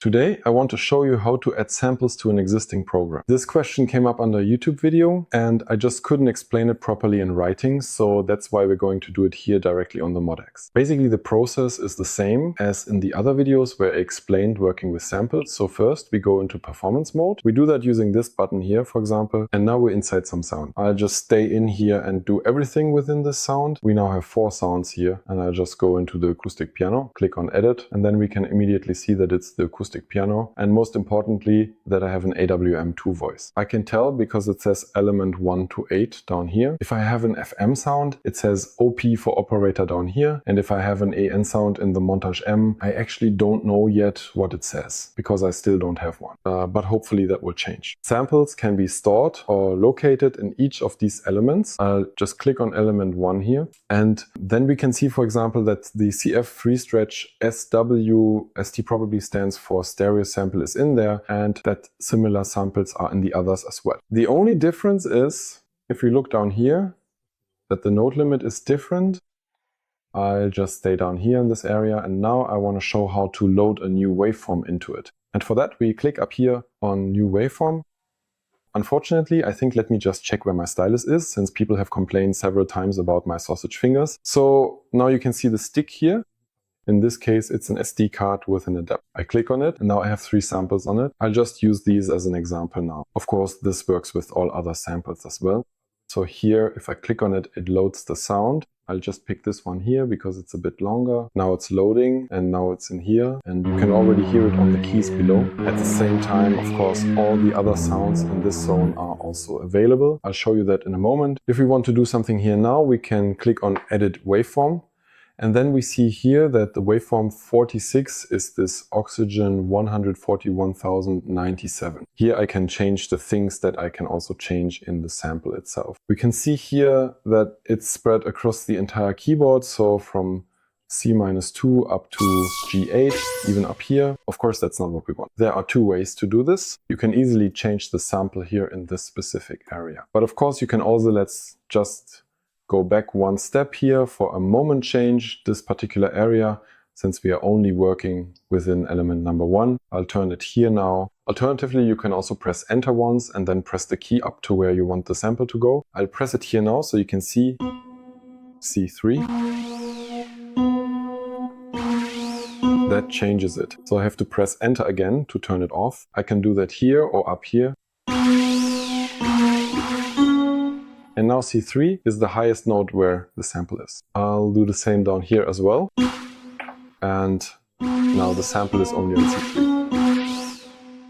Today, I want to show you how to add samples to an existing program. This question came up under a YouTube video and I just couldn't explain it properly in writing, so that's why we're going to do it here directly on the MODX. Basically, the process is the same as in the other videos where I explained working with samples. So first, we go into performance mode. We do that using this button here, for example, and now we're inside some sound. I'll just stay in here and do everything within this sound. We now have 4 sounds here, and I'll just go into the acoustic piano, click on edit, and then we can immediately see that it's the acoustic piano, and most importantly that I have an AWM2 voice. I can tell because it says element 1 to 8 down here. If I have an FM sound, it says OP for operator down here, and if I have an AN sound in the montage M, I actually don't know yet what it says because I still don't have one, but hopefully that will change. Samples can be stored or located in each of these elements. I'll just click on element 1 here, and then we can see, for example, that the CF free stretch ST probably stands for stereo sample is in there, and that similar samples are in the others as well. The only difference is, if we look down here, that the note limit is different. I'll just stay down here in this area, and now I want to show how to load a new waveform into it. And for that, we click up here on new waveform. Unfortunately, I think let me just check where my stylus is, since people have complained several times about my sausage fingers. So now you can see the stick here. In this case, it's an SD card with an adapter. I click on it, and now I have 3 samples on it. I'll just use these as an example now. Of course, this works with all other samples as well. So here, if I click on it, it loads the sound. I'll just pick this one here because it's a bit longer. Now it's loading, and now it's in here. And you can already hear it on the keys below. At the same time, of course, all the other sounds in this zone are also available. I'll show you that in a moment. If we want to do something here now, we can click on Edit Waveform. And then we see here that the waveform 46 is this oxygen 141,097. Here I can change the things that I can also change in the sample itself. We can see here that it's spread across the entire keyboard, so from C-2 up to G8, even up here. Of course, that's not what we want. There are 2 ways to do this. You can easily change the sample here in this specific area. But of course, you can also, let's just go back 1 step here for a moment change this particular area, since we are only working within element number 1. I'll turn it here now. Alternatively, you can also press enter once and then press the key up to where you want the sample to go. I'll press it here now so you can see C3. That changes it. So I have to press enter again to turn it off. I can do that here or up here. And now C3 is the highest note where the sample is. I'll do the same down here as well. And now the sample is only on C3.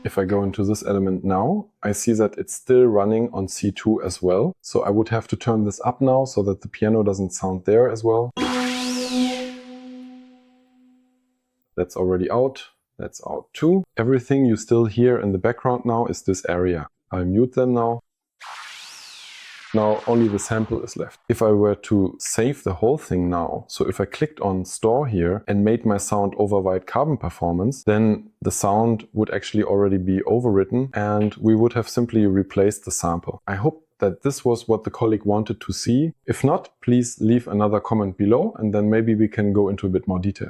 If I go into this element now, I see that it's still running on C2 as well. So I would have to turn this up now so that the piano doesn't sound there as well. That's already out. That's out too. Everything you still hear in the background now is this area. I'll mute them now. Now only the sample is left. If I were to save the whole thing now, so if I clicked on store here and made my sound over white carbon performance, then the sound would actually already be overwritten and we would have simply replaced the sample. I hope that this was what the colleague wanted to see. If not, please leave another comment below and then maybe we can go into a bit more detail.